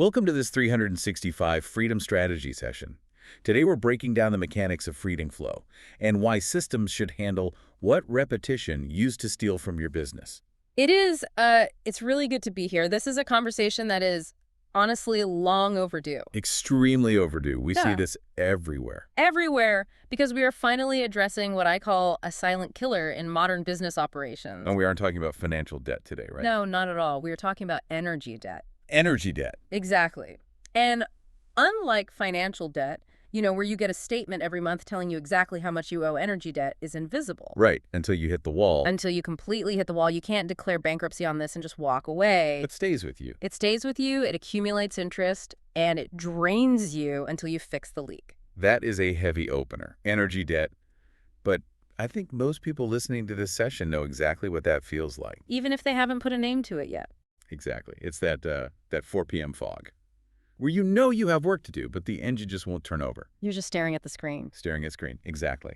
Welcome to this 365 Freedom Strategy session. Today we're breaking down the mechanics of FreedomFlow and why systems should handle what repetition used to steal from your business. It's really good to be here. This is a conversation that is honestly long overdue. Extremely overdue. We see Yeah. this everywhere. Everywhere, because we are finally addressing what I call a silent killer in modern business operations. And we aren't talking about financial debt today, right? No, not at all. We are talking about energy debt. Energy debt. Exactly. And unlike financial debt, where you get a statement every month telling you exactly how much you owe, energy debt is invisible. Right, until you hit the wall. Until you completely hit the wall. You can't declare bankruptcy on this and just walk away. It stays with you. It stays with you, it accumulates interest, and it drains you until you fix the leak. That is a heavy opener. Energy debt. But I think most people listening to this session know exactly what that feels like. Even if they haven't put a name to it yet. Exactly. It's that 4 p.m. fog, where you know you have work to do, but the engine just won't turn over. You're just staring at the screen. Staring at screen. Exactly.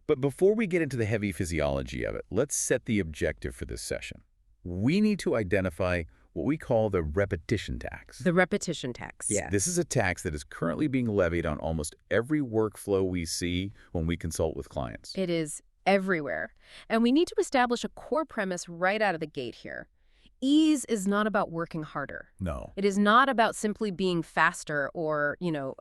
But before we get into the heavy physiology of it, let's set the objective for this session. We need to identify what we call the repetition tax. The repetition tax. Yeah. This is a tax that is currently being levied on almost every workflow we see when we consult with clients. It is everywhere. And we need to establish a core premise right out of the gate here. Ease is not about working harder. No. It is not about simply being faster or,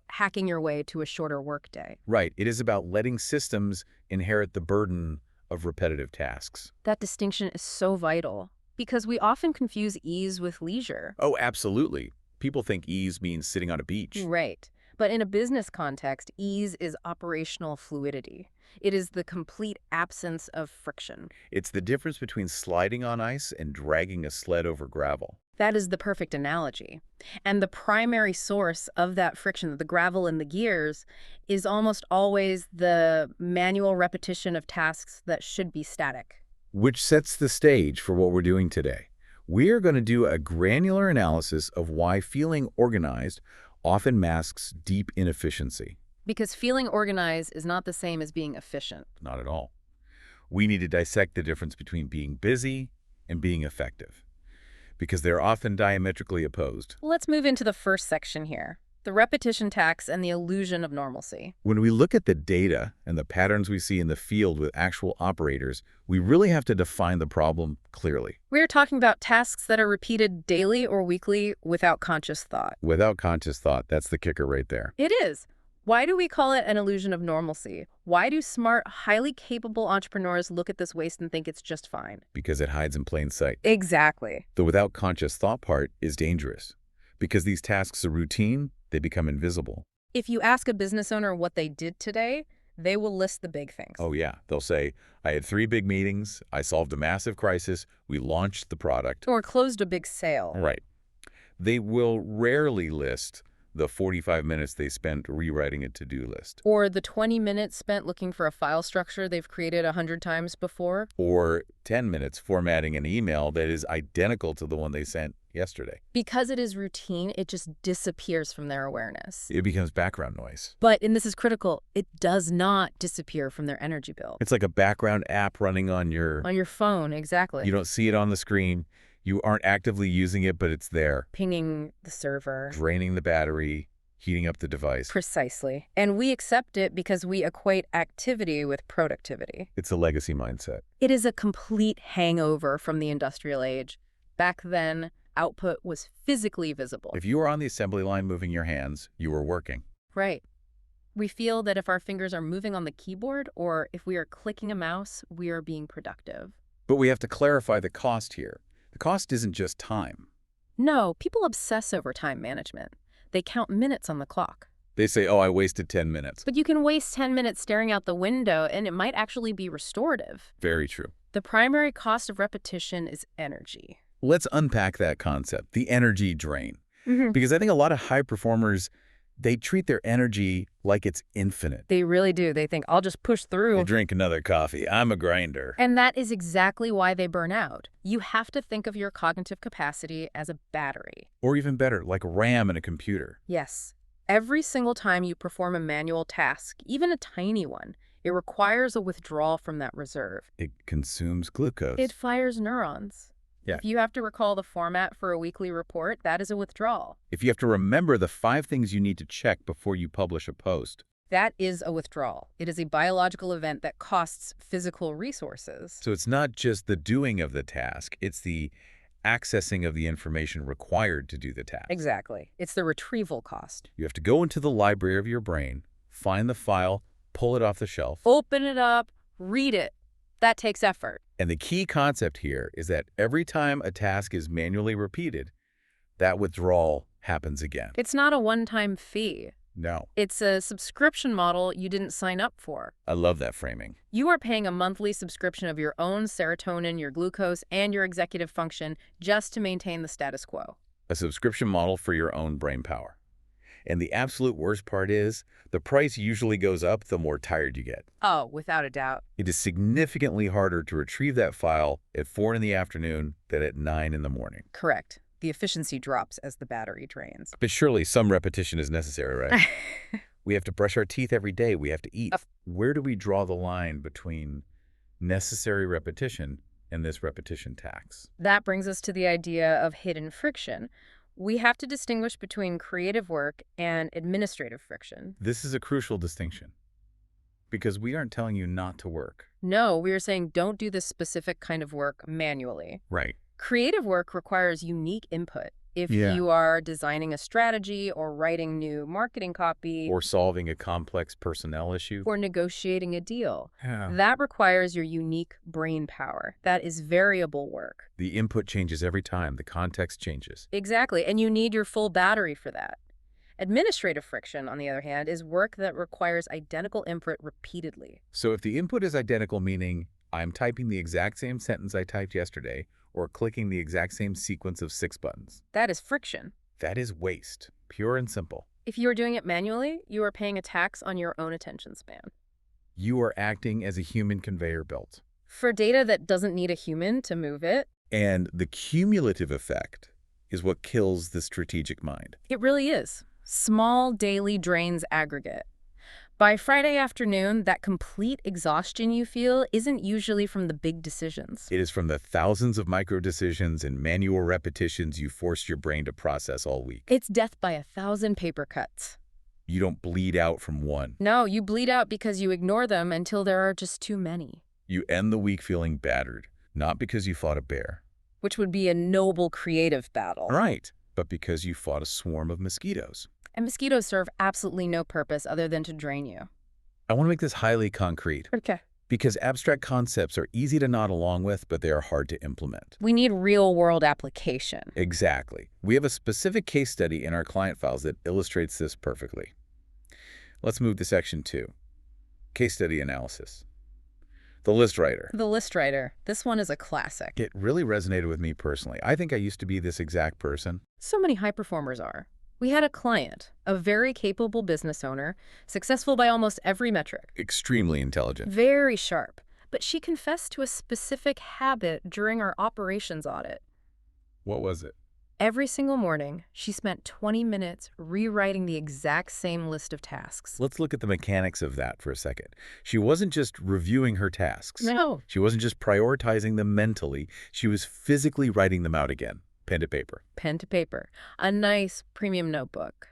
hacking your way to a shorter workday. Right. It is about letting systems inherit the burden of repetitive tasks. That distinction is so vital because we often confuse ease with leisure. Oh, absolutely. People think ease means sitting on a beach. Right. But in a business context, ease is operational fluidity. It is the complete absence of friction. It's the difference between sliding on ice and dragging a sled over gravel. That is the perfect analogy. And the primary source of that friction, the gravel in the gears, is almost always the manual repetition of tasks that should be static. Which sets the stage for what we're doing today. We are going to do a granular analysis of why feeling organized often masks deep inefficiency. Because feeling organized is not the same as being efficient. Not at all. We need to dissect the difference between being busy and being effective, because they're often diametrically opposed. Let's move into the first section here, the repetition tax and the illusion of normalcy. When we look at the data and the patterns we see in the field with actual operators, we really have to define the problem clearly. We're talking about tasks that are repeated daily or weekly without conscious thought. Without conscious thought, that's the kicker right there. It is. Why do we call it an illusion of normalcy? Why do smart, highly capable entrepreneurs look at this waste and think it's just fine? Because it hides in plain sight. Exactly. The without conscious thought part is dangerous. Because these tasks are routine, they become invisible. If you ask a business owner what they did today, they will list the big things. Oh yeah, they'll say, I had 3 big meetings, I solved a massive crisis, we launched the product. Or closed a big sale. Right. They will rarely list the 45 minutes they spent rewriting a to-do list. Or the 20 minutes spent looking for a file structure they've created 100 times before. Or 10 minutes formatting an email that is identical to the one they sent yesterday. Because it is routine, it just disappears from their awareness. It becomes background noise. But, and this is critical, it does not disappear from their energy bill. It's like a background app running on your phone, exactly. You don't see it on the screen. You aren't actively using it, but it's there. Pinging the server. Draining the battery, heating up the device. Precisely. And we accept it because we equate activity with productivity. It's a legacy mindset. It is a complete hangover from the industrial age. Back then, output was physically visible. If you were on the assembly line moving your hands, you were working. Right. We feel that if our fingers are moving on the keyboard or if we are clicking a mouse, we are being productive. But we have to clarify the cost here. The cost isn't just time. No, people obsess over time management. They count minutes on the clock. They say, oh, I wasted 10 minutes. But you can waste 10 minutes staring out the window, and it might actually be restorative. Very true. The primary cost of repetition is energy. Let's unpack that concept, the energy drain. Because I think a lot of high performers, they treat their energy like it's infinite. They really do. They think, I'll just push through. I'll drink another coffee. I'm a grinder. And that is exactly why they burn out. You have to think of your cognitive capacity as a battery. Or even better, like RAM in a computer. Yes. Every single time you perform a manual task, even a tiny one, it requires a withdrawal from that reserve. It consumes glucose. It fires neurons. Yeah. If you have to recall the format for a weekly report, that is a withdrawal. If you have to remember the 5 things you need to check before you publish a post. That is a withdrawal. It is a biological event that costs physical resources. So it's not just the doing of the task, it's the accessing of the information required to do the task. Exactly. It's the retrieval cost. You have to go into the library of your brain, find the file, pull it off the shelf. Open it up, read it. That takes effort. And the key concept here is that every time a task is manually repeated, that withdrawal happens again. It's not a one-time fee. No. It's a subscription model you didn't sign up for. I love that framing. You are paying a monthly subscription of your own serotonin, your glucose, and your executive function just to maintain the status quo. A subscription model for your own brain power. And the absolute worst part is, the price usually goes up the more tired you get. Oh, without a doubt. It is significantly harder to retrieve that file at 4 in the afternoon than at 9 in the morning. Correct. The efficiency drops as the battery drains. But surely some repetition is necessary, right? We have to brush our teeth every day. We have to eat. Where do we draw the line between necessary repetition and this repetition tax? That brings us to the idea of hidden friction. We have to distinguish between creative work and administrative friction. This is a crucial distinction because we aren't telling you not to work. No, we are saying don't do this specific kind of work manually. Right. Creative work requires unique input. If you are designing a strategy or writing new marketing copy, Or solving a complex personnel issue. or negotiating a deal, Yeah. that requires your unique brain power. That is variable work. The input changes every time. The context changes. Exactly, and you need your full battery for that. Administrative friction, on the other hand, is work that requires identical input repeatedly. So if the input is identical, meaning I'm typing the exact same sentence I typed yesterday, or clicking the exact same sequence of 6 buttons, That is friction. that is waste, pure and simple. If you are doing it manually, you are paying a tax on your own attention span. You are acting as a human conveyor belt. For data that doesn't need a human to move it, And the cumulative effect is what kills the strategic mind. it really is. Small daily drains aggregate. By Friday afternoon, that complete exhaustion you feel isn't usually from the big decisions. It is from the thousands of micro decisions and manual repetitions you forced your brain to process all week. It's death by 1,000 paper cuts. You don't bleed out from one. No, you bleed out because you ignore them until there are just too many. You end the week feeling battered, not because you fought a bear. Which would be a noble creative battle. Right, but because you fought a swarm of mosquitoes. And mosquitoes serve absolutely no purpose other than to drain you. I want to make this highly concrete. Okay. Because abstract concepts are easy to nod along with, but they are hard to implement. We need real-world application. Exactly. We have a specific case study in our client files that illustrates this perfectly. Let's move to section 2. Case study analysis. The list writer. The list writer. This one is a classic. It really resonated with me personally. I think I used to be this exact person. So many high performers are. We had a client, a very capable business owner, successful by almost every metric. Extremely intelligent. Very sharp. But she confessed to a specific habit during our operations audit. What was it? Every single morning, she spent 20 minutes rewriting the exact same list of tasks. Let's look at the mechanics of that for a second. She wasn't just reviewing her tasks. No. She wasn't just prioritizing them mentally. She was physically writing them out again. Pen to paper. Pen to paper. A nice premium notebook.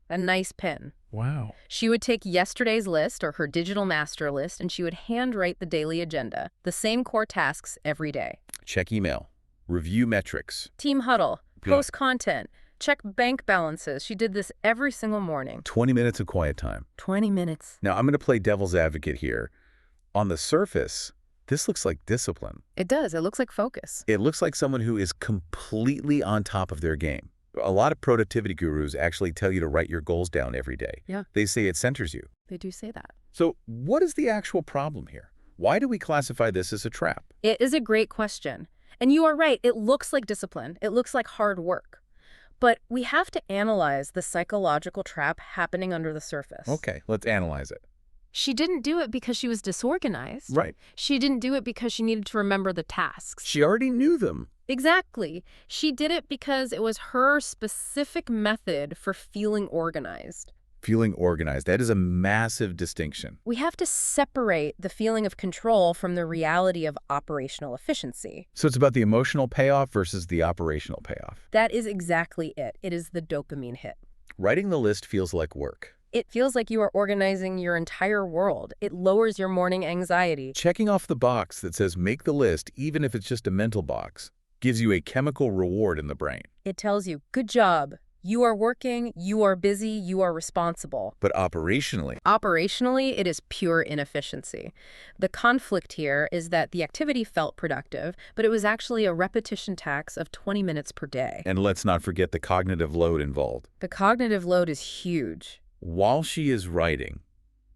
A nice pen. Wow. She would take yesterday's list or her digital master list and she would handwrite the daily agenda, the same core tasks every day. Check email. Review metrics. Team huddle. Yeah. Post content. Check bank balances. She did this every single morning. 20 minutes of quiet time. 20 minutes. Now, I'm going to play devil's advocate here. On the surface, this looks like discipline. It does. It looks like focus. It looks like someone who is completely on top of their game. A lot of productivity gurus actually tell you to write your goals down every day. Yeah. They say it centers you. They do say that. So what is the actual problem here? Why do we classify this as a trap? It is a great question. And you are right. It looks like discipline. It looks like hard work. But we have to analyze the psychological trap happening under the surface. Okay, let's analyze it. She didn't do it because she was disorganized. Right. She didn't do it because she needed to remember the tasks. She already knew them. Exactly. She did it because it was her specific method for feeling organized. Feeling organized, that is a massive distinction. We have to separate the feeling of control from the reality of operational efficiency. So it's about the emotional payoff versus the operational payoff. That is exactly it. It is the dopamine hit. Writing the list feels like work. It feels like you are organizing your entire world. It lowers your morning anxiety. Checking off the box that says make the list, even if it's just a mental box, gives you a chemical reward in the brain. It tells you, good job. You are working, you are busy, you are responsible. But operationally, Operationally, it is pure inefficiency. The conflict here is that the activity felt productive, but it was actually a repetition tax of 20 minutes per day. and let's not forget the cognitive load involved. The cognitive load is huge. While she is writing,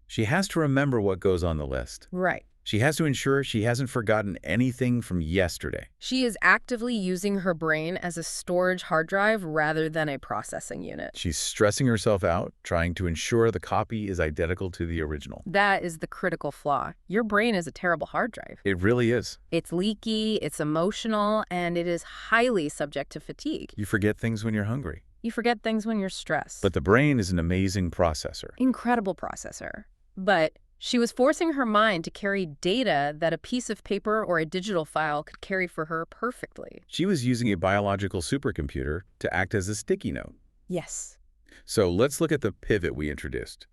she has to remember what goes on the list. Right. She has to ensure she hasn't forgotten anything from yesterday. She is actively using her brain as a storage hard drive rather than a processing unit. She's stressing herself out, trying to ensure the copy is identical to the original. That is the critical flaw. Your brain is a terrible hard drive. It really is. It's leaky, it's emotional, and it is highly subject to fatigue. You forget things when you're hungry. You forget things when you're stressed. But the brain is an amazing processor. Incredible processor. But she was forcing her mind to carry data that a piece of paper or a digital file could carry for her perfectly. She was using a biological supercomputer to act as a sticky note. Yes. So let's look at the pivot we introduced,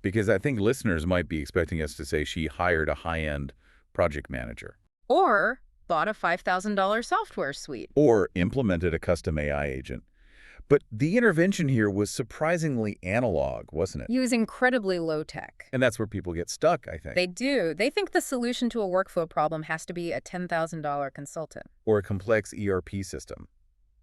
because I think listeners might be expecting us to say she hired a high-end project manager. Or bought a $5,000 software suite. Or implemented a custom AI agent. But the intervention here was surprisingly analog, wasn't it? Use incredibly low tech. And that's where people get stuck, I think. They do. They think the solution to a workflow problem has to be a $10,000 consultant. Or a complex ERP system.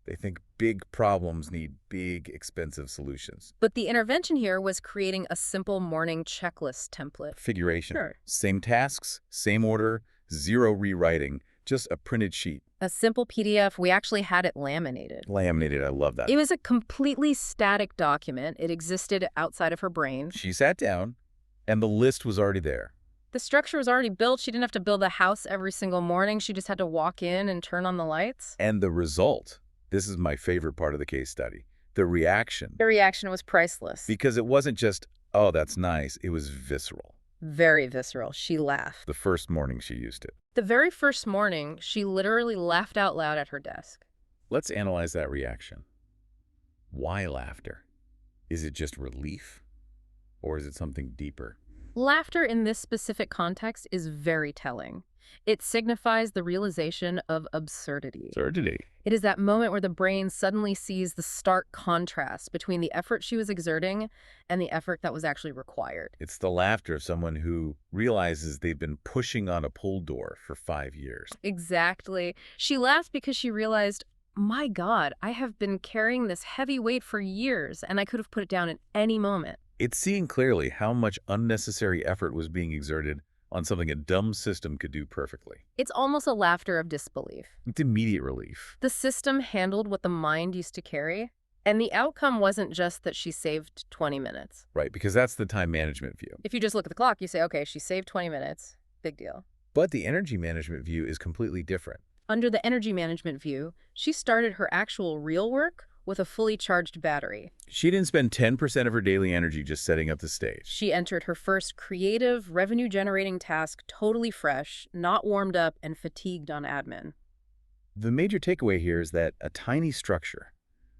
They think big problems need big, expensive solutions. But the intervention here was creating a simple morning checklist template. Figuration. Sure. Same tasks, same order, zero rewriting, just a printed sheet. A simple PDF. We actually had it laminated. Laminated, I love that. It was a completely static document. It existed outside of her brain. She sat down, and the list was already there. The structure was already built. She didn't have to build a house every single morning. She just had to walk in and turn on the lights. And the result, this is my favorite part of the case study, the reaction. The reaction was priceless. Because it wasn't just, oh, that's nice. It was visceral. Very visceral. She laughed. The first morning she used it. The very first morning, she literally laughed out loud at her desk. Let's analyze that reaction. Why laughter? Is it just relief? Or is it something deeper? Laughter in this specific context is very telling. It signifies the realization of absurdity. Absurdity. It is that moment where the brain suddenly sees the stark contrast between the effort she was exerting and the effort that was actually required. It's the laughter of someone who realizes they've been pushing on a pull door for 5 years. Exactly. She laughed because she realized, my God, I have been carrying this heavy weight for years, and I could have put it down at any moment. It's seeing clearly how much unnecessary effort was being exerted on something a dumb system could do perfectly. It's almost a laughter of disbelief. It's immediate relief. The system handled what the mind used to carry, and the outcome wasn't just that she saved 20 minutes. Right, because that's the time management view. If you just look at the clock, you say, okay, she saved 20 minutes. Big deal. But the energy management view is completely different. Under the energy management view, she started her actual real work with a fully charged battery. She didn't spend 10% of her daily energy just setting up the stage. She entered her first creative, revenue-generating task totally fresh, not warmed up, and fatigued on admin. The major takeaway here is that a tiny structure,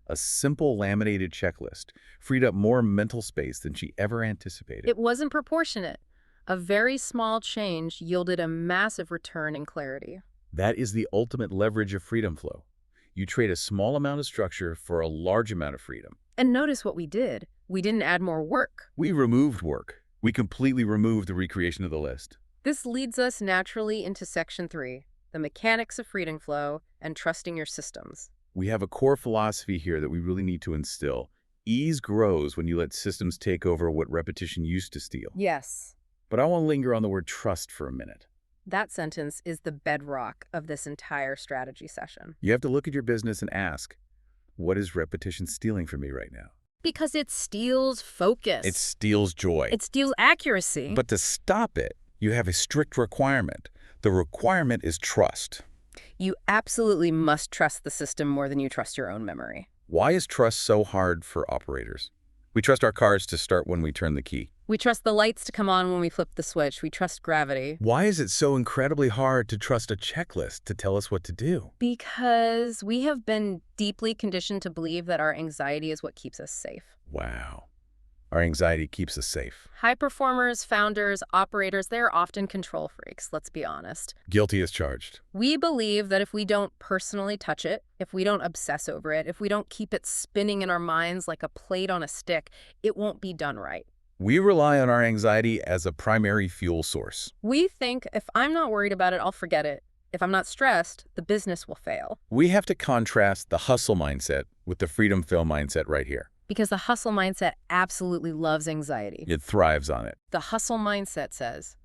a simple laminated checklist, freed up more mental space than she ever anticipated. It wasn't proportionate. A very small change yielded a massive return in clarity. That is the ultimate leverage of FreedomFlow. You trade a small amount of structure for a large amount of freedom. And notice what we did. We didn't add more work. We removed work. We completely removed the recreation of the list. This leads us naturally into Section 3, the mechanics of FreedomFlow and trusting your systems. We have a core philosophy here that we really need to instill. Ease grows when you let systems take over what repetition used to steal. Yes. But I want to linger on the word trust for a minute. That sentence is the bedrock of this entire strategy session. You have to look at your business and ask, what is repetition stealing from me right now? Because it steals focus. It steals joy. It steals accuracy. But to stop it, you have a strict requirement. The requirement is trust. You absolutely must trust the system more than you trust your own memory. Why is trust so hard for operators? We trust our cars to start when we turn the key. We trust the lights to come on when we flip the switch. We trust gravity. Why is it so incredibly hard to trust a checklist to tell us what to do? Because we have been deeply conditioned to believe that our anxiety is what keeps us safe. Wow. Our anxiety keeps us safe. High performers, founders, operators, they're often control freaks, let's be honest. Guilty as charged. We believe that if we don't personally touch it, if we don't obsess over it, if we don't keep it spinning in our minds like a plate on a stick, it won't be done right. We rely on our anxiety as a primary fuel source. We think if I'm not worried about it, I'll forget it. If I'm not stressed, the business will fail. We have to contrast the hustle mindset with the FreedomFlow mindset right here. Because the hustle mindset absolutely loves anxiety. It thrives on it. The hustle mindset says,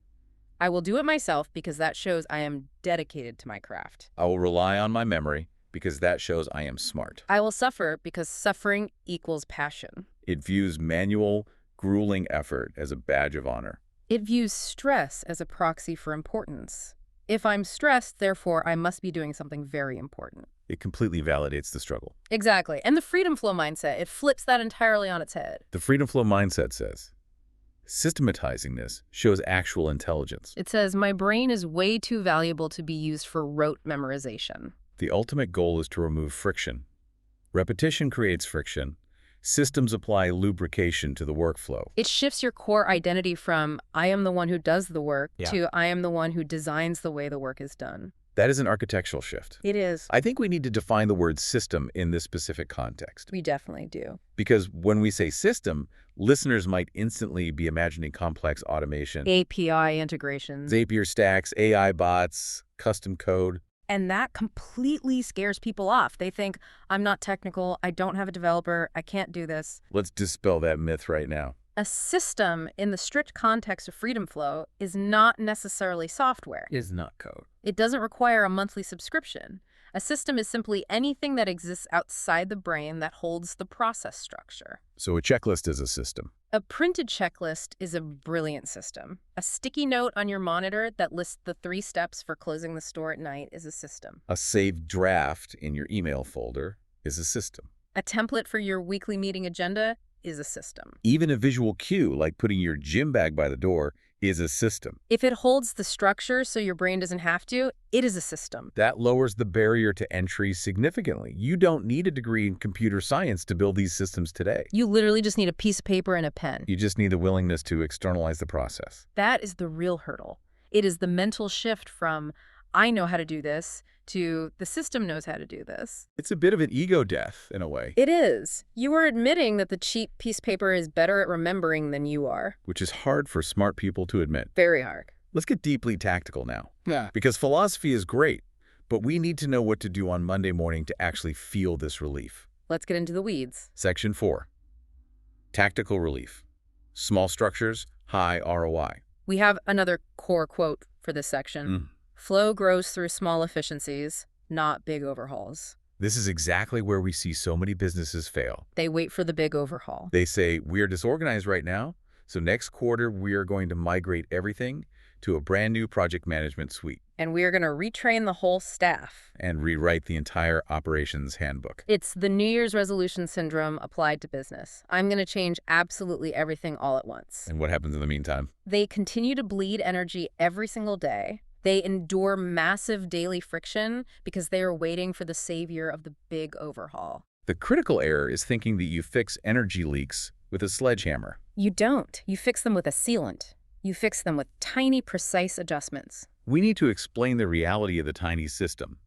I will do it myself because that shows I am dedicated to my craft. I will rely on my memory because that shows I am smart. I will suffer because suffering equals passion. It views manual, grueling effort as a badge of honor. It views stress as a proxy for importance. If I'm stressed, therefore, I must be doing something very important. It completely validates the struggle. Exactly. And the FreedomFlow mindset, it flips that entirely on its head. The FreedomFlow mindset says, systematizing this shows actual intelligence. It says, my brain is way too valuable to be used for rote memorization. The ultimate goal is to remove friction. Repetition creates friction. Systems apply lubrication to the workflow. It shifts your core identity from, I am the one who does the work, to I am the one who designs the way the work is done. That is an architectural shift. It is. I think we need to define the word system in this specific context. We definitely do. Because when we say system, listeners might instantly be imagining complex automation. API integrations. Zapier stacks, AI bots, custom code. And that completely scares people off. They think, I'm not technical, I don't have a developer, I can't do this. Let's dispel that myth right now. A system, in the strict context of FreedomFlow, is not necessarily software. It is not code. It doesn't require a monthly subscription. A system is simply anything that exists outside the brain that holds the process structure. So a checklist is a system. A printed checklist is a brilliant system. A sticky note on your monitor that lists the 3 steps for closing the store at night is a system. A saved draft in your email folder is a system. A template for your weekly meeting agenda is a system. Even a visual cue, like putting your gym bag by the door, is a system. If it holds the structure so your brain doesn't have to, it is a system. That lowers the barrier to entry significantly. You don't need a degree in computer science to build these systems today. You literally just need a piece of paper and a pen. You just need the willingness to externalize the process. That is the real hurdle. It is the mental shift from, I know how to do this, to the system knows how to do this. It's a bit of an ego death, in a way. It is. You are admitting that the cheap piece of paper is better at remembering than you are. Which is hard for smart people to admit. Very hard. Let's get deeply tactical now. Yeah. Because philosophy is great, but we need to know what to do on Monday morning to actually feel this relief. Let's get into the weeds. Section 4. Tactical relief. Small structures, high ROI. We have another core quote for this section. Flow grows through small efficiencies, not big overhauls. This is exactly where we see so many businesses fail. They wait for the big overhaul. They say, we're disorganized right now, so next quarter we are going to migrate everything to a brand new project management suite. And we are going to retrain the whole staff. And rewrite the entire operations handbook. It's the New Year's resolution syndrome applied to business. I'm going to change absolutely everything all at once. And what happens in the meantime? They continue to bleed energy every single day. They endure massive daily friction because they are waiting for the savior of the big overhaul. The critical error is thinking that you fix energy leaks with a sledgehammer. You don't. You fix them with a sealant. You fix them with tiny, precise adjustments. We need to explain the reality of the tiny system.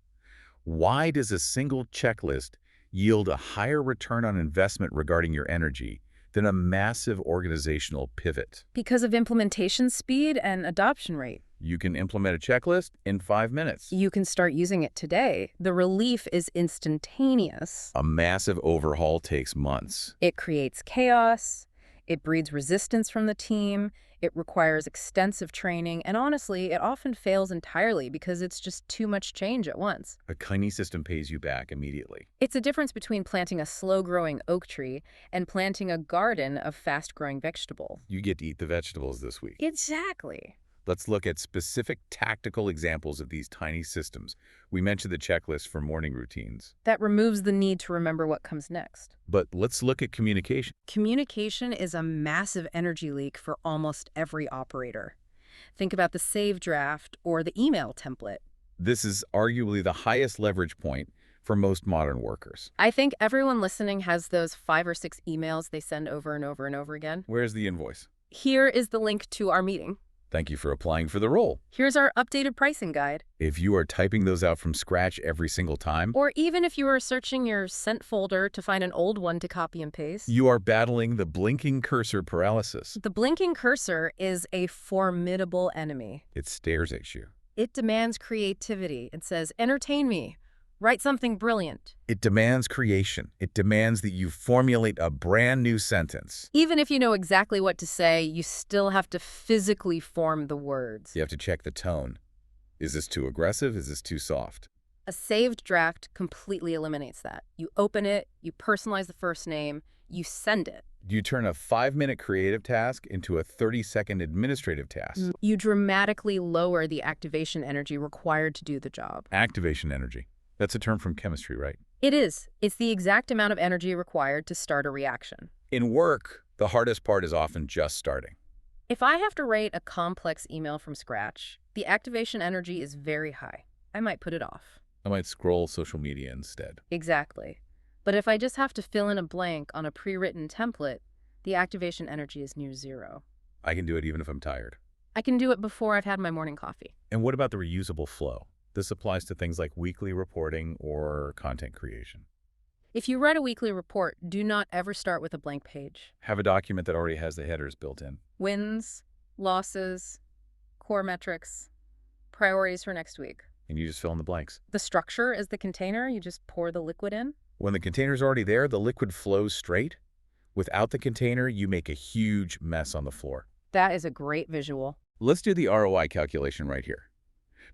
Why does a single checklist yield a higher return on investment regarding your energy than a massive organizational pivot? Because of implementation speed and adoption rate. You can implement a checklist in 5 minutes. You can start using it today. The relief is instantaneous. A massive overhaul takes months. It creates chaos. It breeds resistance from the team. It requires extensive training. And honestly, it often fails entirely because it's just too much change at once. A tiny system pays you back immediately. It's a difference between planting a slow-growing oak tree and planting a garden of fast-growing vegetable. You get to eat the vegetables this week. Exactly. Let's look at specific tactical examples of these tiny systems. We mentioned the checklist for morning routines. That removes the need to remember what comes next. But let's look at communication. Communication is a massive energy leak for almost every operator. Think about the save draft or the email template. This is arguably the highest leverage point for most modern workers. I think everyone listening has those 5 or 6 emails they send over and over and over again. Where's the invoice? Here is the link to our meeting. Thank you for applying for the role. Here's our updated pricing guide. If you are typing those out from scratch every single time, Or even if you are searching your sent folder to find an old one to copy and paste. you are battling the blinking cursor paralysis. The blinking cursor is a formidable enemy. It stares at you. It demands creativity. It says, entertain me. Write something brilliant. It demands creation. It demands that you formulate a brand new sentence. Even if you know exactly what to say, you still have to physically form the words. You have to check the tone. Is this too aggressive? Is this too soft? A saved draft completely eliminates that. You open it, you personalize the first name, you send it. You turn a 5-minute creative task into a 30-second administrative task. You dramatically lower the activation energy required to do the job. Activation energy. That's a term from chemistry, right? It is. It's the exact amount of energy required to start a reaction. In work, the hardest part is often just starting. If I have to write a complex email from scratch, the activation energy is very high. I might put it off. I might scroll social media instead. Exactly. But if I just have to fill in a blank on a pre-written template, the activation energy is near zero. I can do it even if I'm tired. I can do it before I've had my morning coffee. And what about the reusable flow? This applies to things like weekly reporting or content creation. If you write a weekly report, do not ever start with a blank page. Have a document that already has the headers built in. Wins, losses, core metrics, priorities for next week. And you just fill in the blanks. The structure is the container. You just pour the liquid in. When the container's already there, the liquid flows straight. Without the container, you make a huge mess on the floor. That is a great visual. Let's do the ROI calculation right here.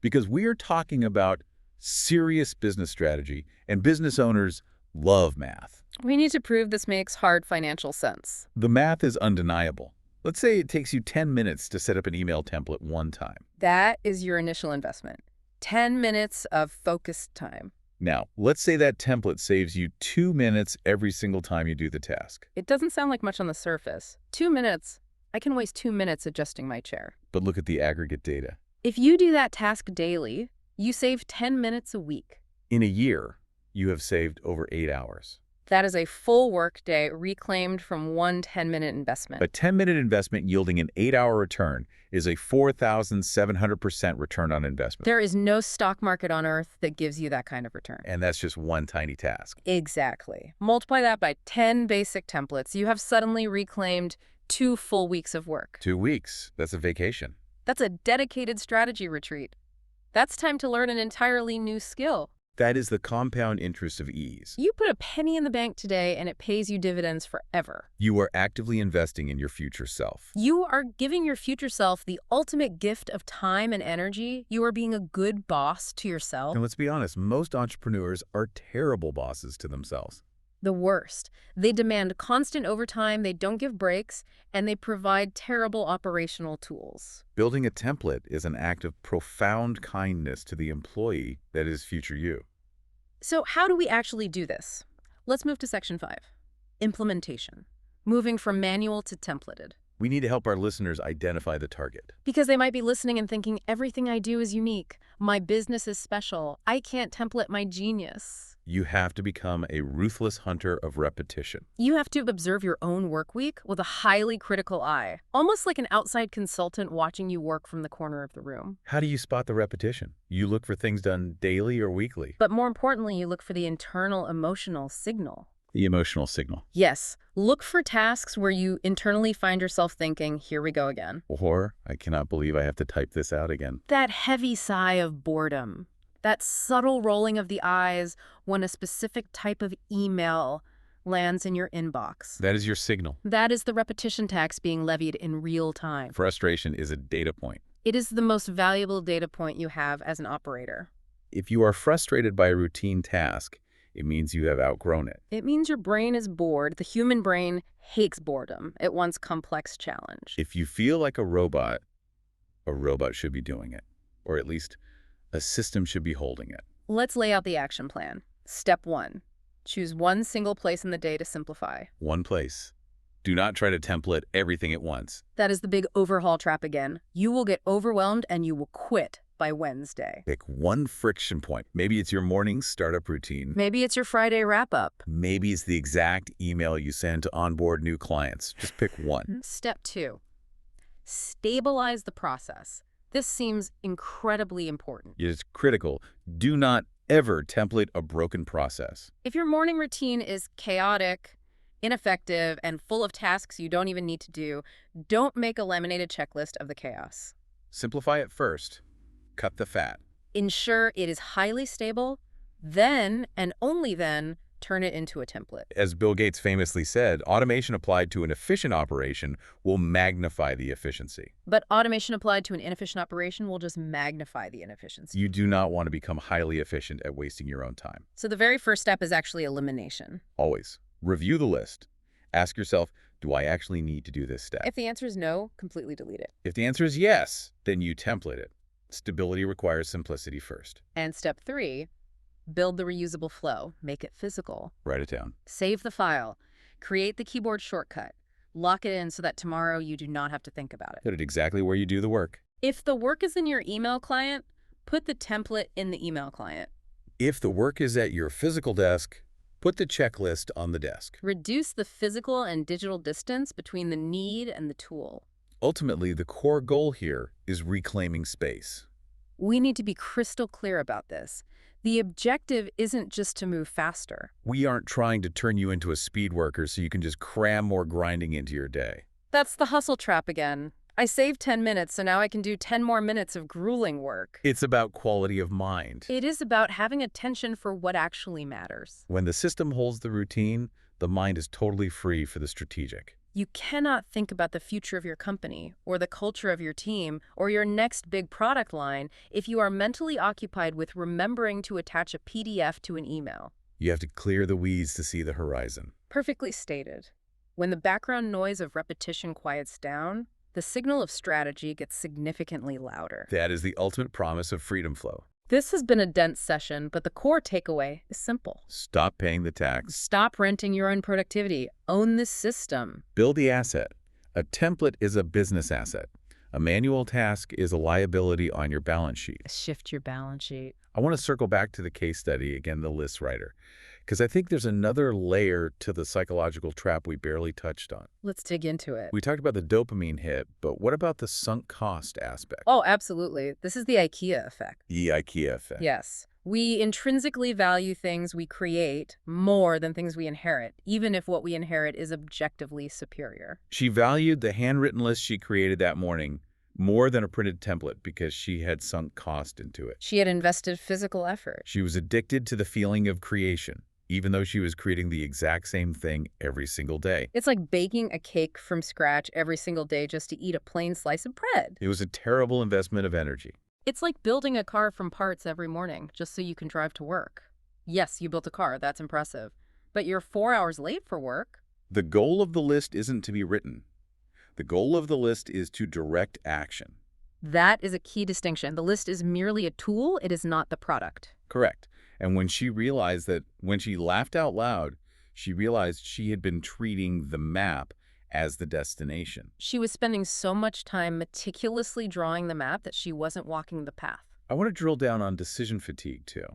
Because we are talking about serious business strategy, and business owners love math. We need to prove this makes hard financial sense. The math is undeniable. Let's say it takes you 10 minutes to set up an email template one time. That is your initial investment. 10 minutes of focused time. Now, let's say that template saves you 2 minutes every single time you do the task. It doesn't sound like much on the surface. 2 minutes. I can waste 2 minutes adjusting my chair. But look at the aggregate data. If you do that task daily, you save 10 minutes a week. In a year, you have saved over 8 hours. That is a full workday reclaimed from one 10-minute investment. A 10-minute investment yielding an 8-hour return is a 4,700% return on investment. There is no stock market on earth that gives you that kind of return. And that's just one tiny task. Exactly. Multiply that by 10 basic templates. You have suddenly reclaimed 2 full weeks of work. 2 weeks. That's a vacation. That's a dedicated strategy retreat. That's time to learn an entirely new skill. That is the compound interest of ease. You put a penny in the bank today and it pays you dividends forever. You are actively investing in your future self. You are giving your future self the ultimate gift of time and energy. You are being a good boss to yourself. And let's be honest, most entrepreneurs are terrible bosses to themselves. The worst. They demand constant overtime, they don't give breaks, and they provide terrible operational tools. Building a template is an act of profound kindness to the employee that is future you. So how do we actually do this? Let's move to Section 5. Implementation. Moving from manual to templated. We need to help our listeners identify the target. Because they might be listening and thinking, everything I do is unique. My business is special. I can't template my genius. You have to become a ruthless hunter of repetition. You have to observe your own work week with a highly critical eye, almost like an outside consultant watching you work from the corner of the room. How do you spot the repetition? You look for things done daily or weekly. But more importantly, you look for the internal emotional signal. The emotional signal. Yes, look for tasks where you internally find yourself thinking, here we go again. Or, I cannot believe I have to type this out again. That heavy sigh of boredom. That subtle rolling of the eyes when a specific type of email lands in your inbox. That is your signal. That is the repetition tax being levied in real time. Frustration is a data point. It is the most valuable data point you have as an operator. If you are frustrated by a routine task, it means you have outgrown it. It means your brain is bored. The human brain hates boredom. It wants complex challenge. If you feel like a robot, A robot should be doing it, or at least a system should be holding it. Let's lay out the action plan. Step 1. Choose one single place in the day to simplify. One place. Do not try to template everything at once. That is the big overhaul trap again. You will get overwhelmed and you will quit by Wednesday. Pick one friction point. Maybe it's your morning startup routine. Maybe it's your Friday wrap-up. Maybe it's the exact email you send to onboard new clients. Just pick one. Step 2. Stabilize the process. This seems incredibly important. It is critical. Do not ever template a broken process. If your morning routine is chaotic, ineffective, and full of tasks you don't even need to do, don't make a laminated checklist of the chaos. Simplify it first. Cut the fat. Ensure it is highly stable, then, and only then, turn it into a template. As Bill Gates famously said, automation applied to an efficient operation will magnify the efficiency. But automation applied to an inefficient operation will just magnify the inefficiency. You do not want to become highly efficient at wasting your own time. So the very first step is actually elimination. Always. Review the list. Ask yourself, do I actually need to do this step? If the answer is no, completely delete it. If the answer is yes, then you template it. Stability requires simplicity first. And step 3, build the reusable flow. Make it physical. Write it down. Save the file. Create the keyboard shortcut. Lock it in so that tomorrow you do not have to think about it. Put it exactly where you do the work. If the work is in your email client, put the template in the email client. If the work is at your physical desk, put the checklist on the desk. Reduce the physical and digital distance between the need and the tool. Ultimately, the core goal here is reclaiming space. We need to be crystal clear about this. The objective isn't just to move faster. We aren't trying to turn you into a speed worker so you can just cram more grinding into your day. That's the hustle trap again. I saved 10 minutes, so now I can do 10 more minutes of grueling work. It's about quality of mind. It is about having attention for what actually matters. When the system holds the routine, the mind is totally free for the strategic. You cannot think about the future of your company, or the culture of your team, or your next big product line if you are mentally occupied with remembering to attach a PDF to an email. You have to clear the weeds to see the horizon. Perfectly stated. When the background noise of repetition quiets down, the signal of strategy gets significantly louder. That is the ultimate promise of FreedomFlow. This has been a dense session, but the core takeaway is simple. Stop paying the tax. Stop renting your own productivity. Own this system. Build the asset. A template is a business asset. A manual task is a liability on your balance sheet. Shift your balance sheet. I want to circle back to the case study, again, the list writer, because I think there's another layer to the psychological trap we barely touched on. Let's dig into it. We talked about the dopamine hit, but what about the sunk cost aspect? Oh, absolutely. This is the IKEA effect. The IKEA effect. Yes. We intrinsically value things we create more than things we inherit, even if what we inherit is objectively superior. She valued the handwritten list she created that morning more than a printed template because she had sunk cost into it. She had invested physical effort. She was addicted to the feeling of creation, even though she was creating the exact same thing every single day. It's like baking a cake from scratch every single day just to eat a plain slice of bread. It was a terrible investment of energy. It's like building a car from parts every morning just so you can drive to work. Yes, you built a car, that's impressive. But you're 4 hours late for work. The goal of the list isn't to be written. The goal of the list is to direct action. That is a key distinction. The list is merely a tool, it is not the product. Correct. And when she realized that, when she laughed out loud, she realized she had been treating the map as the destination. She was spending so much time meticulously drawing the map that she wasn't walking the path. I want to drill down on decision fatigue, too.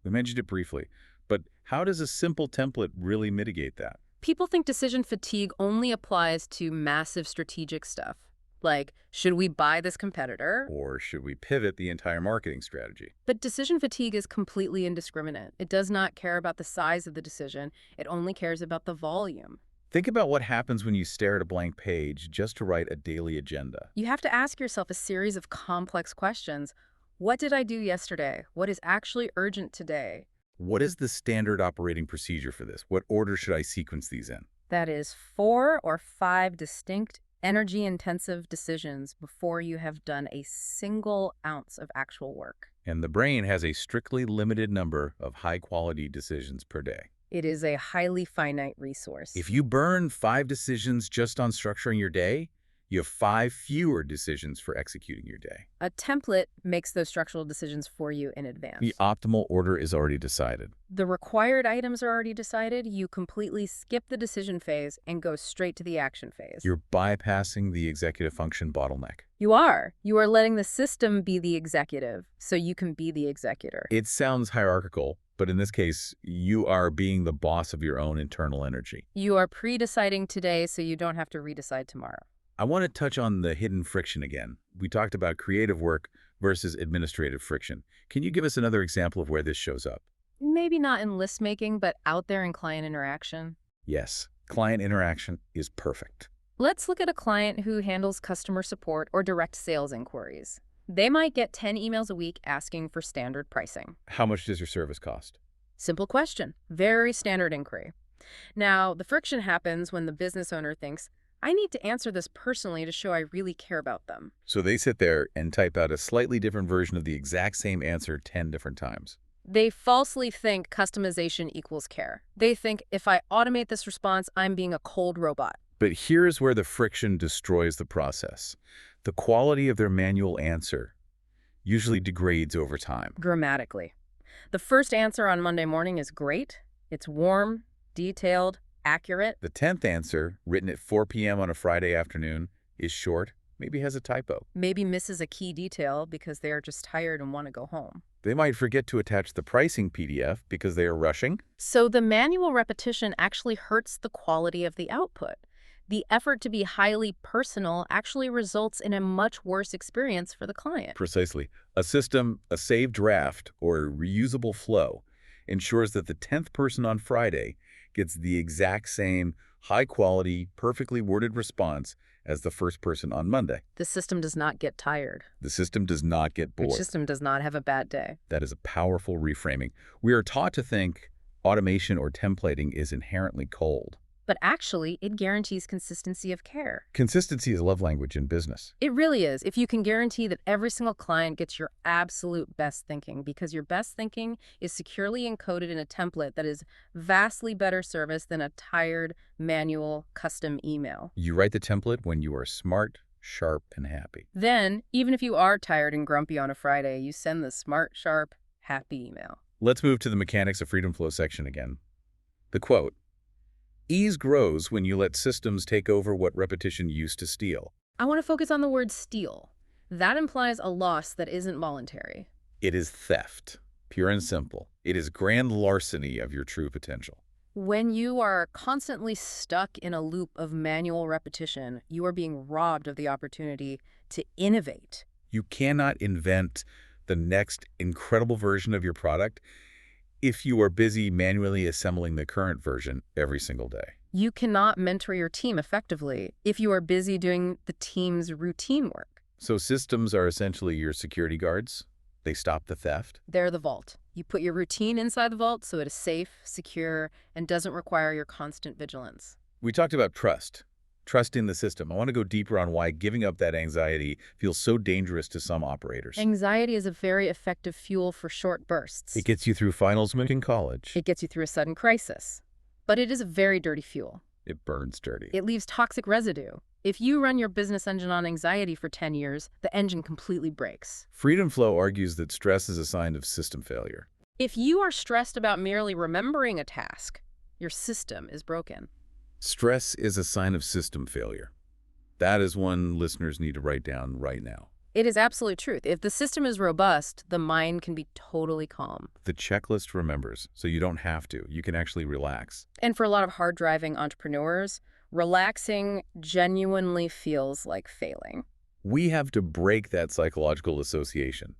We mentioned it briefly, but how does a simple template really mitigate that? People think decision fatigue only applies to massive strategic stuff. Like, should we buy this competitor? Or should we pivot the entire marketing strategy? But decision fatigue is completely indiscriminate. It does not care about the size of the decision. It only cares about the volume. Think about what happens when you stare at a blank page just to write a daily agenda. You have to ask yourself a series of complex questions. What did I do yesterday? What is actually urgent today? What is the standard operating procedure for this? What order should I sequence these in? That is 4 or 5 distinct energy-intensive decisions before you have done a single ounce of actual work. And the brain has a strictly limited number of high-quality decisions per day. It is a highly finite resource. If you burn 5 decisions just on structuring your day, You have 5 fewer decisions for executing your day. A template makes those structural decisions for you in The advance. optimal order is already decided. The required items are already decided. You completely skip the decision phase and go straight to the action phase. You're bypassing the executive function bottleneck. You are. You are letting the system be the executive so you can be the executor. It sounds hierarchical, but in this case, you are being the boss of your own internal energy. You are pre-deciding today so you don't have to redecide tomorrow. I want to touch on the hidden friction again. We talked about creative work versus administrative friction. Can you give us another example of where this shows up? Maybe not in list making, but out there in client interaction. Yes, client interaction is perfect. Let's look at a client who handles customer support or direct sales inquiries. They might get 10 emails a week asking for standard pricing. How much does your service cost? Simple question. Very standard inquiry. Now, the friction happens when the business owner thinks, I need to answer this personally to show I really care about them. So they sit there and type out a slightly different version of the exact same answer 10 different times. They falsely think customization equals care. They think if I automate this response, I'm being a cold robot. But here's where the friction destroys the process. The quality of their manual answer usually degrades over time. Dramatically. The first answer on Monday morning is great. It's warm, detailed, accurate. The 10th answer, written at 4 p.m. on a Friday afternoon, is short, maybe has a typo. Maybe misses a key detail because they are just tired and want to go home. They might forget to attach the pricing PDF because they are rushing. So the manual repetition actually hurts the quality of the output. The effort to be highly personal actually results in a much worse experience for the client. Precisely. A system, a saved draft, or a reusable flow ensures that the 10th person on Friday gets the exact same high-quality, perfectly worded response as the first person on Monday. The system does not get tired. The system does not get bored. The system does not have a bad day. That is a powerful reframing. We are taught to think automation or templating is inherently cold. But actually, it guarantees consistency of care. Consistency is love language in business. It really is. If you can guarantee that every single client gets your absolute best thinking, because your best thinking is securely encoded in a template that is vastly better service than a tired, manual, custom email. You write the template when you are smart, sharp, and happy. Then, even if you are tired and grumpy on a Friday, you send the smart, sharp, happy email. Let's move to the mechanics of FreedomFlow section again. The quote, "Ease grows when you let systems take over what repetition used to steal." I want to focus on the word steal. That implies a loss that isn't voluntary. It is theft, pure and simple. It is grand larceny of your true potential. When you are constantly stuck in a loop of manual repetition, you are being robbed of the opportunity to innovate. You cannot invent the next incredible version of your product if you are busy manually assembling the current version every single day. You cannot mentor your team effectively if you are busy doing the team's routine work. So systems are essentially your security guards. They stop the theft. They're the vault. You put your routine inside the vault so it is safe, secure, and doesn't require your constant vigilance. We talked about trust. Trust in the system. I want to go deeper on why giving up that anxiety feels so dangerous to some operators. Anxiety is a very effective fuel for short bursts. It gets you through finals in college. It gets you through a sudden crisis. But it is a very dirty fuel. It burns dirty. It leaves toxic residue. If you run your business engine on anxiety for 10 years, the engine completely breaks. FreedomFlow argues that stress is a sign of system failure. If you are stressed about merely remembering a task, your system is broken. Stress is a sign of system failure. That is one listeners need to write down right now. It is absolute truth. If the system is robust, the mind can be totally calm. The checklist remembers, so you don't have to. You can actually relax. And for a lot of hard-driving entrepreneurs, relaxing genuinely feels like failing. We have to break that psychological association.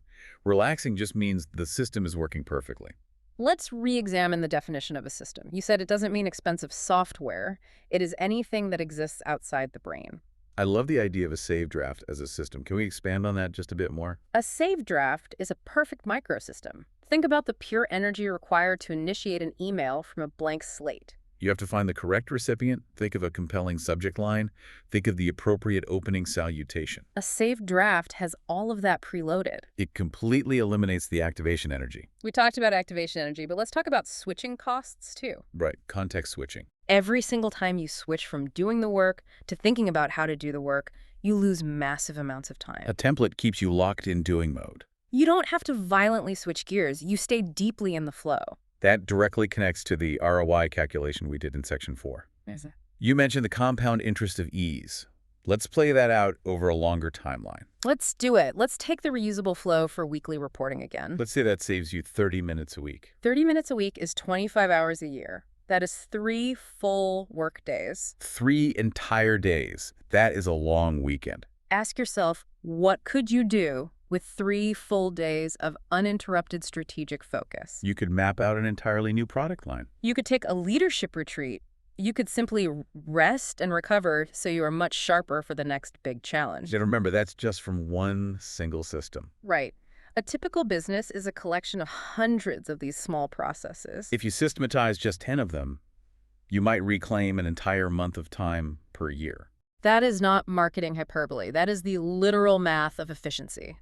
Relaxing just means the system is working perfectly. Let's re-examine the definition of a system. You said it doesn't mean expensive software. It is anything that exists outside the brain. I love the idea of a save draft as a system. Can we expand on that just a bit more? A save draft is a perfect microsystem. Think about the pure energy required to initiate an email from a blank slate. You have to find the correct recipient, think of a compelling subject line, think of the appropriate opening salutation. A saved draft has all of that preloaded. It completely eliminates the activation energy. We talked about activation energy, but let's talk about switching costs too. Right, context switching. Every single time you switch from doing the work to thinking about how to do the work, you lose massive amounts of time. A template keeps you locked in doing mode. You don't have to violently switch gears. You stay deeply in the flow. That directly connects to the ROI calculation we did in Section 4. Yes. You mentioned the compound interest of ease. Let's play that out over a longer timeline. Let's do it. Let's take the reusable flow for weekly reporting again. Let's say that saves you 30 minutes a week. 30 minutes a week is 25 hours a year. That is 3 full work days. 3 entire days. That is a long weekend. Ask yourself, what could you do with 3 full days of uninterrupted strategic focus? You could map out an entirely new product line. You could take a leadership retreat. You could simply rest and recover so you are much sharper for the next big challenge. And remember, that's just from one single system. Right. A typical business is a collection of hundreds of these small processes. If you systematize just 10 of them, you might reclaim an entire month of time per year. That is not marketing hyperbole. That is the literal math of efficiency.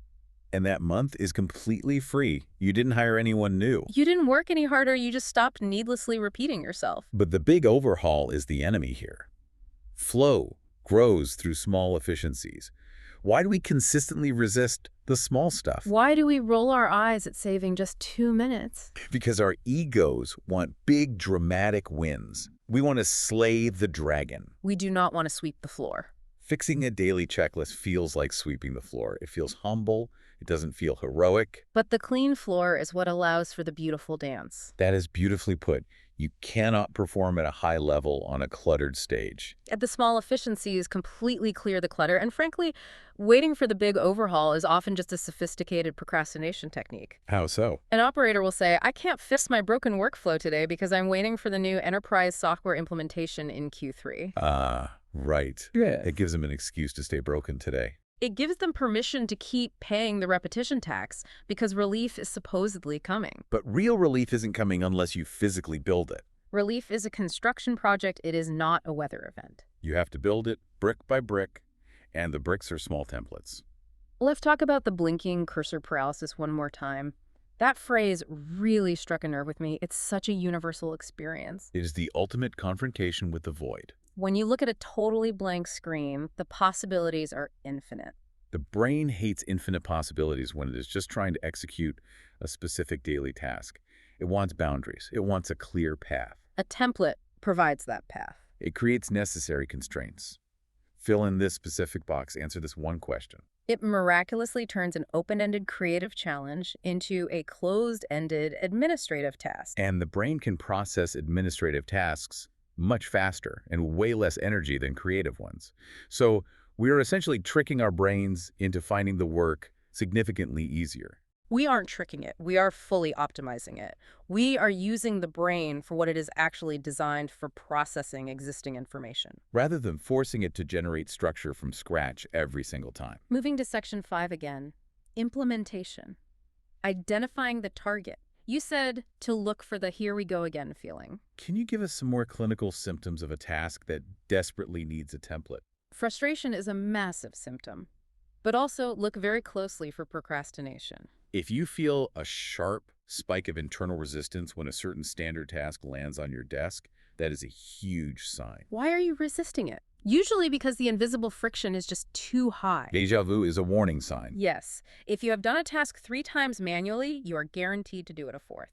And that month is completely free. You didn't hire anyone new. You didn't work any harder. You just stopped needlessly repeating yourself. But the big overhaul is the enemy here. Flow grows through small efficiencies. Why do we consistently resist the small stuff? Why do we roll our eyes at saving just 2 minutes? Because our egos want big, dramatic wins. We want to slay the dragon. We do not want to sweep the floor. Fixing a daily checklist feels like sweeping the floor. It feels humble. It doesn't feel heroic. But the clean floor is what allows for the beautiful dance. That is beautifully put. You cannot perform at a high level on a cluttered stage. At the small efficiencies completely clear the clutter, and frankly, waiting for the big overhaul is often just a sophisticated procrastination technique. How so? An operator will say, I can't fix my broken workflow today because I'm waiting for the new enterprise software implementation in Q3. Right. Yeah. It gives them an excuse to stay broken today. It gives them permission to keep paying the repetition tax because relief is supposedly coming. But real relief isn't coming unless you physically build it. Relief is a construction project. It is not a weather event. You have to build it brick by brick, and the bricks are small templates. Let's talk about the blinking cursor paralysis one more time. That phrase really struck a nerve with me. It's such a universal experience. It is the ultimate confrontation with the void. When you look at a totally blank screen, the possibilities are infinite. The brain hates infinite possibilities when it is just trying to execute a specific daily task. It wants boundaries. It wants a clear path. A template provides that path. It creates necessary constraints. Fill in this specific box. Answer this one question. It miraculously turns an open-ended creative challenge into a closed-ended administrative task. And the brain can process administrative tasks much faster and way less energy than creative ones. So we are essentially tricking our brains into finding the work significantly easier. We aren't tricking it. We are fully optimizing it. We are using the brain for what it is actually designed for, processing existing information. Rather than forcing it to generate structure from scratch every single time. Moving to Section 5 again. Implementation. Identifying the target. You said to look for the here we go again feeling. Can you give us some more clinical symptoms of a task that desperately needs a template? Frustration is a massive symptom, but also look very closely for procrastination. If you feel a sharp spike of internal resistance when a certain standard task lands on your desk, that is a huge sign. Why are you resisting it? Usually because the invisible friction is just too high. Déjà vu is a warning sign. Yes. If you have done a task 3 times manually, you are guaranteed to do it a 4th.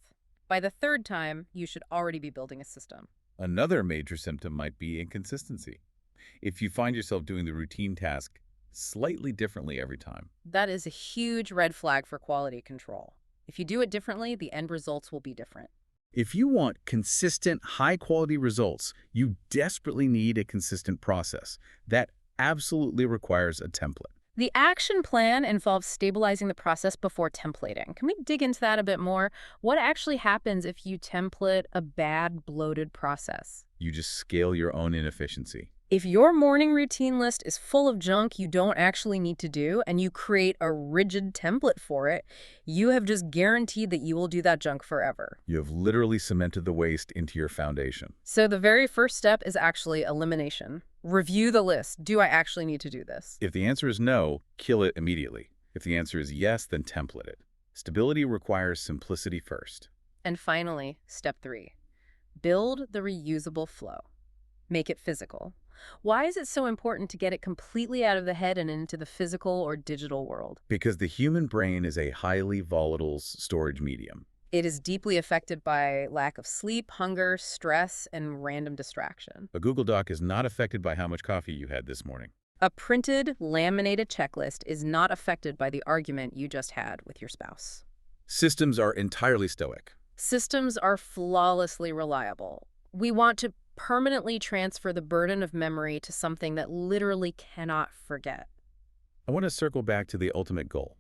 By the 3rd time, you should already be building a system. Another major symptom might be inconsistency. If you find yourself doing the routine task slightly differently every time. That is a huge red flag for quality control. If you do it differently, the end results will be different. If you want consistent, high-quality results, you desperately need a consistent process. That absolutely requires a template. The action plan involves stabilizing the process before templating. Can we dig into that a bit more? What actually happens if you template a bad, bloated process? You just scale your own inefficiency. If your morning routine list is full of junk you don't actually need to do, and you create a rigid template for it, you have just guaranteed that you will do that junk forever. You have literally cemented the waste into your foundation. So the very first step is actually elimination. Review the list. Do I actually need to do this? If the answer is no, kill it immediately. If the answer is yes, then template it. Stability requires simplicity first. And finally, step 3. Build the reusable flow. Make it physical. Why is it so important to get it completely out of the head and into the physical or digital world? Because the human brain is a highly volatile storage medium. It is deeply affected by lack of sleep, hunger, stress, and random distraction. A Google Doc is not affected by how much coffee you had this morning. A printed, laminated checklist is not affected by the argument you just had with your spouse. Systems are entirely stoic. Systems are flawlessly reliable. We want to permanently transfer the burden of memory to something that literally cannot forget. I want to circle back to the ultimate goal.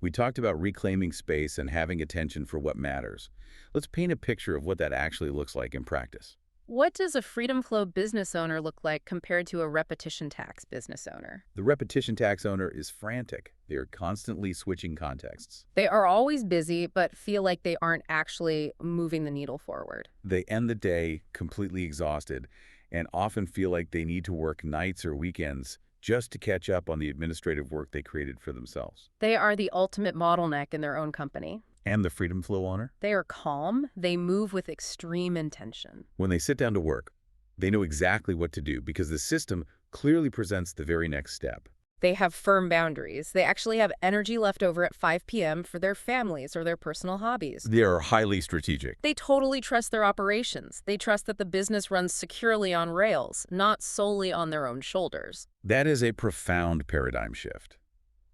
We talked about reclaiming space and having attention for what matters. Let's paint a picture of what that actually looks like in practice. What does a FreedomFlow business owner look like compared to a repetition tax business owner? The repetition tax owner is frantic. They are constantly switching contexts. They are always busy, but feel like they aren't actually moving the needle forward. They end the day completely exhausted and often feel like they need to work nights or weekends just to catch up on the administrative work they created for themselves. They are the ultimate bottleneck in their own company. And the FreedomFlow owner? They are calm. They move with extreme intention. When they sit down to work, they know exactly what to do because the system clearly presents the very next step. They have firm boundaries. They actually have energy left over at 5 p.m. for their families or their personal hobbies. They are highly strategic. They totally trust their operations. They trust that the business runs securely on rails, not solely on their own shoulders. That is a profound paradigm shift.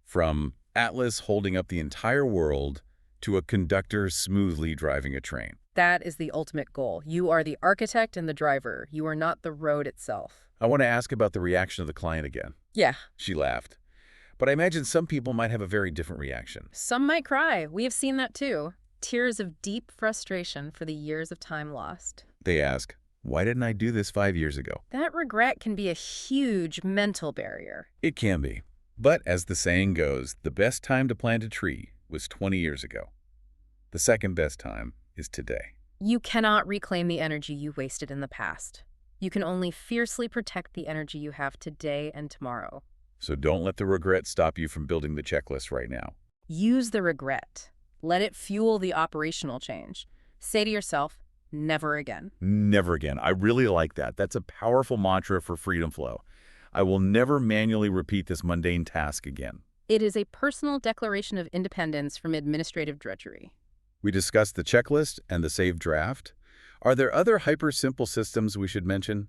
From Atlas holding up the entire world to a conductor smoothly driving a train. That is the ultimate goal. You are the architect and the driver. You are not the road itself. I want to ask about the reaction of the client again. Yeah. She laughed. But I imagine some people might have a very different reaction. Some might cry. We have seen that too. Tears of deep frustration for the years of time lost. They ask, why didn't I do this 5 years ago? That regret can be a huge mental barrier. It can be. But as the saying goes, the best time to plant a tree was 20 years ago. The second best time is today. You cannot reclaim the energy you wasted in the past. You can only fiercely protect the energy you have today and tomorrow. So don't let the regret stop you from building the checklist right now. Use the regret. Let it fuel the operational change. Say to yourself, never again. Never again. I really like that. That's a powerful mantra for FreedomFlow. I will never manually repeat this mundane task again. It is a personal declaration of independence from administrative drudgery. We discussed the checklist and the saved draft. Are there other hyper-simple systems we should mention?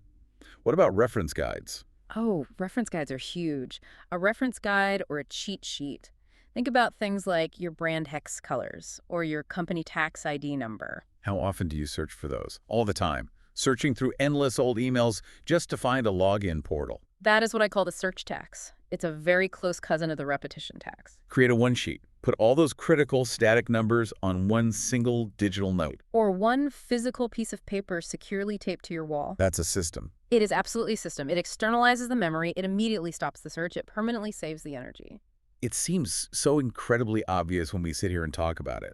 What about reference guides? Oh, reference guides are huge. A reference guide or a cheat sheet. Think about things like your brand hex colors or your company tax ID number. How often do you search for those? All the time. Searching through endless old emails just to find a login portal. That is what I call the search tax. It's a very close cousin of the repetition tax. Create a one-sheet. Put all those critical static numbers on one single digital note. Or one physical piece of paper securely taped to your wall. That's a system. It is absolutely a system. It externalizes the memory. It immediately stops the search. It permanently saves the energy. It seems so incredibly obvious when we sit here and talk about it.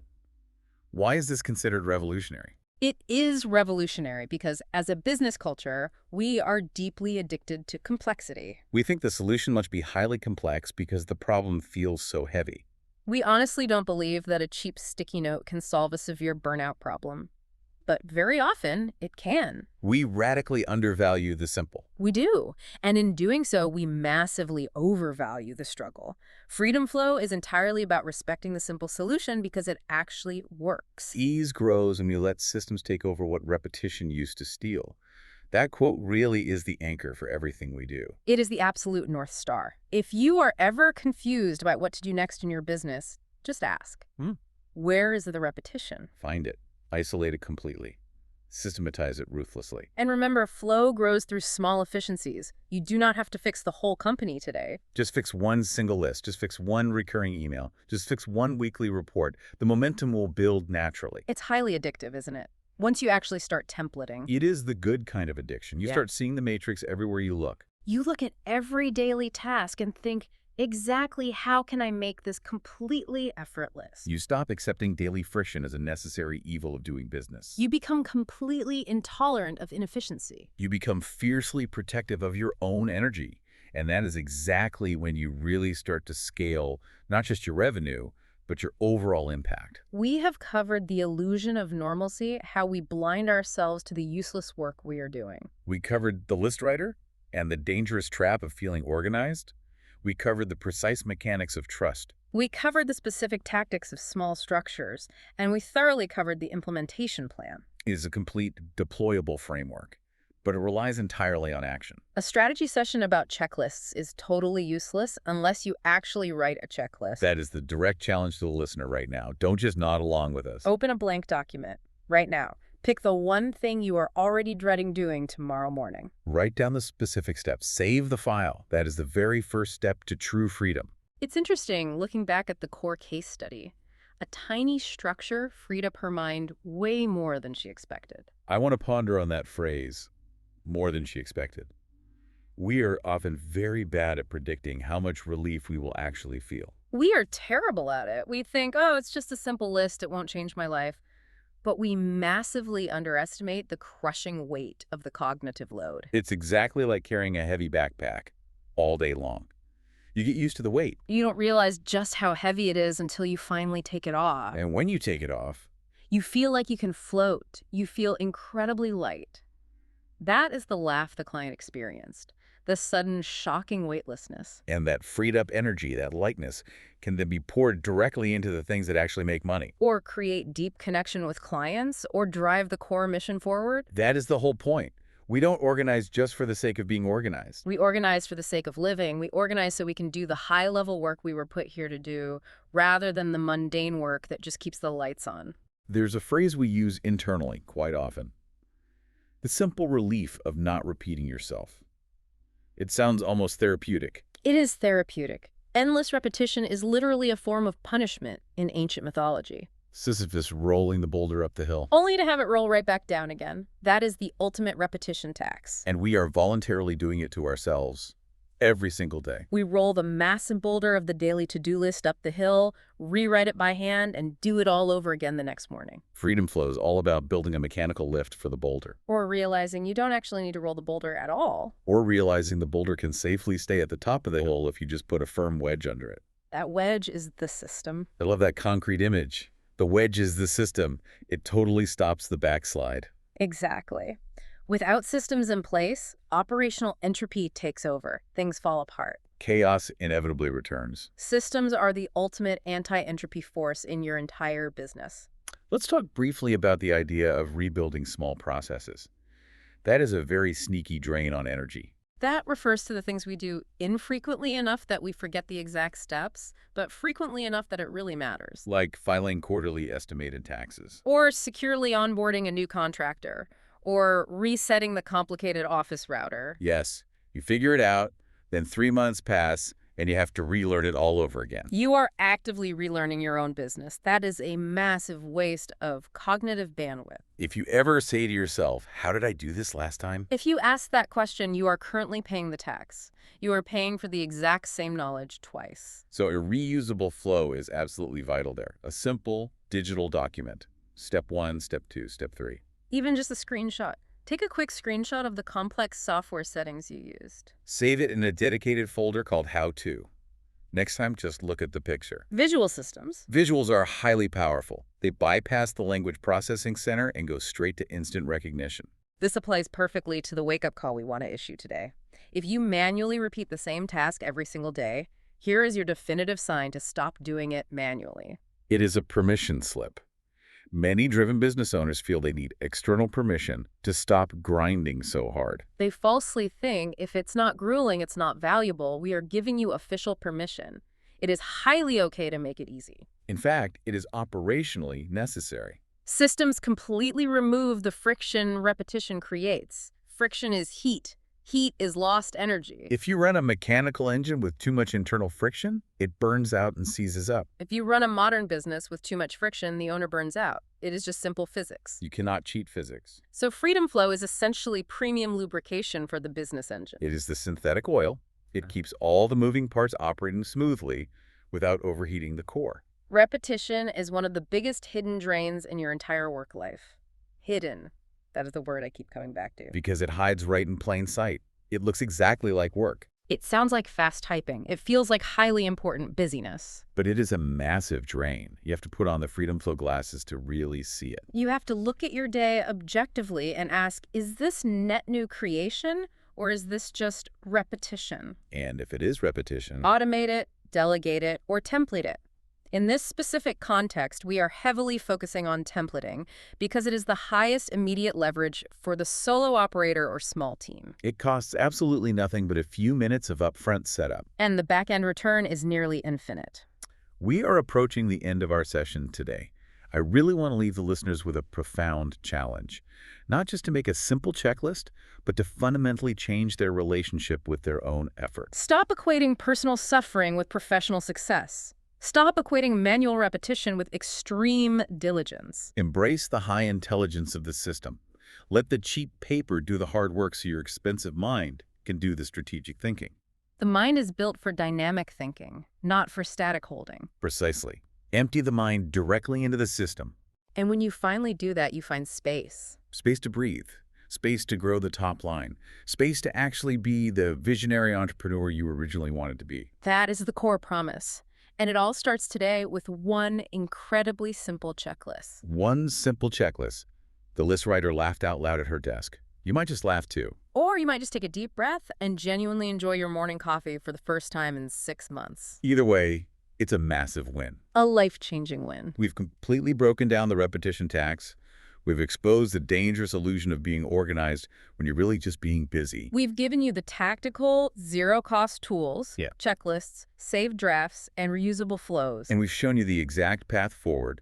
Why is this considered revolutionary? It is revolutionary because as a business culture, we are deeply addicted to complexity. We think the solution must be highly complex because the problem feels so heavy. We honestly don't believe that a cheap sticky note can solve a severe burnout problem. But very often, it can. We radically undervalue the simple. We do. And in doing so, we massively overvalue the struggle. FreedomFlow is entirely about respecting the simple solution because it actually works. Ease grows when you let systems take over what repetition used to steal. That quote really is the anchor for everything we do. It is the absolute North Star. If you are ever confused about what to do next in your business, just ask. Where is the repetition? Find it. Isolate it completely. Systematize it ruthlessly. And remember, flow grows through small efficiencies. You do not have to fix the whole company today. Just fix one single list. Just fix one recurring email. Just fix one weekly report. The momentum will build naturally. It's highly addictive, isn't it? Once you actually start templating. It is the good kind of addiction. You start seeing the matrix everywhere you look. You look at every daily task and think, exactly how can I make this completely effortless? You stop accepting daily friction as a necessary evil of doing business. You become completely intolerant of inefficiency. You become fiercely protective of your own energy. And that is exactly when you really start to scale not just your revenue, but your overall impact. We have covered the illusion of normalcy, how we blind ourselves to the useless work we are doing. We covered the list writer, And the dangerous trap of feeling organized? We covered the precise mechanics of trust. We covered the specific tactics of small structures, and we thoroughly covered the implementation plan. It is a complete deployable framework, but it relies entirely on action. A strategy session about checklists is totally useless unless you actually write a checklist. That is the direct challenge to the listener right now. Don't just nod along with us. Open a blank document right now. Pick the one thing you are already dreading doing tomorrow morning. Write down the specific steps. Save the file. That is the very first step to true freedom. It's interesting looking back at the core case study. A tiny structure freed up her mind way more than she expected. I want to ponder on that phrase, more than she expected. We are often very bad at predicting how much relief we will actually feel. We are terrible at it. We think, oh, it's just a simple list, it won't change my life. But we massively underestimate the crushing weight of the cognitive load. It's exactly like carrying a heavy backpack all day long. You get used to the weight. You don't realize just how heavy it is until you finally take it off. And when you take it off, You feel like you can float. You feel incredibly light. That is the laugh the client experienced, the sudden, shocking weightlessness. and that freed up energy, that lightness, can then be poured directly into the things that actually make money. Or create deep connection with clients, or drive the core mission forward. That is the whole point. We don't organize just for the sake of being organized. We organize for the sake of living. We organize so we can do the high-level work we were put here to do, rather than the mundane work that just keeps the lights on. There's a phrase we use internally quite often. The simple relief of not repeating yourself. It sounds almost therapeutic. It is therapeutic. Endless repetition is literally a form of punishment in ancient mythology. Sisyphus rolling the boulder up the hill. Only to have it roll right back down again. That is the ultimate repetition tax. And we are voluntarily doing it to ourselves every single day. We roll the massive boulder of the daily to-do list up the hill, rewrite it by hand, and do it all over again the next morning. FreedomFlow is all about building a mechanical lift for the boulder, Or realizing you don't actually need to roll the boulder at all. or realizing the boulder can safely stay at the top of the hill if you just put a firm wedge under it. That wedge is the system. I love that concrete image. The wedge is the system. It totally stops the backslide. Exactly. Without systems in place, operational entropy takes over. Things fall apart. Chaos inevitably returns. Systems are the ultimate anti-entropy force in your entire business. Let's talk briefly about the idea of rebuilding small processes. That is a very sneaky drain on energy. That refers to the things we do infrequently enough that we forget the exact steps, but frequently enough that it really matters. Like filing quarterly estimated taxes. Or securely onboarding a new contractor, or resetting the complicated office router. Yes, you figure it out, then 3 months pass, and you have to relearn it all over again. You are actively relearning your own business. That is a massive waste of cognitive bandwidth. If you ever say to yourself, how did I do this last time? If you ask that question, you are currently paying the tax. You are paying for the exact same knowledge twice. So a reusable flow is absolutely vital there. A simple digital document. Step 1, step 2, step 3. Even just a screenshot. Take a quick screenshot of the complex software settings you used. Save it in a dedicated folder called How To. Next time, just look at the picture. Visual systems. Visuals are highly powerful. They bypass the language processing center and go straight to instant recognition. This applies perfectly to the wake-up call we want to issue today. If you manually repeat the same task every single day, here is your definitive sign to stop doing it manually. It is a permission slip. Many driven business owners feel they need external permission to stop grinding so hard. They falsely think if it's not grueling, it's not valuable. We are giving you official permission. It is highly okay to make it easy. In fact, it is operationally necessary. Systems completely remove the friction repetition creates. Friction is heat. Heat is lost energy. If you run a mechanical engine with too much internal friction, it burns out and seizes up. If you run a modern business with too much friction, the owner burns out. It is just simple physics. You cannot cheat physics. So FreedomFlow is essentially premium lubrication for the business engine. It is the synthetic oil. It keeps all the moving parts operating smoothly without overheating the core. Repetition is one of the biggest hidden drains in your entire work life. Hidden. That is the word I keep coming back to. Because it hides right in plain sight. It looks exactly like work. It sounds like fast typing. It feels like highly important busyness. But it is a massive drain. You have to put on the FreedomFlow glasses to really see it. You have to look at your day objectively and ask, is this net new creation Or is this just repetition? And if it is repetition, Automate it, delegate it, or template it. In this specific context, we are heavily focusing on templating because it is the highest immediate leverage for the solo operator or small team. it costs absolutely nothing but a few minutes of upfront setup. And the back-end return is nearly infinite. We are approaching the end of our session today. I really want to leave the listeners with a profound challenge. Not just to make a simple checklist, but to fundamentally change their relationship with their own effort. Stop equating personal suffering with professional success. Stop equating manual repetition with extreme diligence. Embrace the high intelligence of the system. Let the cheap paper do the hard work so your expensive mind can do the strategic thinking. The mind is built for dynamic thinking, not for static holding. Precisely. Empty the mind directly into the system. And when you finally do that, you find space. Space to breathe. Space to grow the top line. Space to actually be the visionary entrepreneur you originally wanted to be. That is the core promise. And it all starts today with one incredibly simple checklist. One simple checklist. The list writer laughed out loud at her desk. You might just laugh too. Or you might just take a deep breath and genuinely enjoy your morning coffee for the first time in 6 months. Either way, it's a massive win. A life-changing win. We've completely broken down the repetition tax. We've exposed the dangerous illusion of being organized when you're really just being busy. We've given you the tactical, zero-cost tools, Yeah. checklists, saved drafts, and reusable flows. And we've shown you the exact path forward.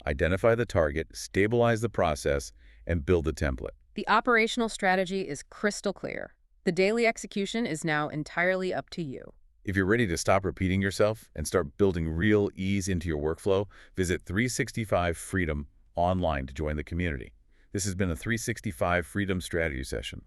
Identify the target, stabilize the process, and build the template. The operational strategy is crystal clear. The daily execution is now entirely up to you. If you're ready to stop repeating yourself and start building real ease into your workflow, visit 365 Freedom online to join the community. This has been a 365 Freedom Strategy Session.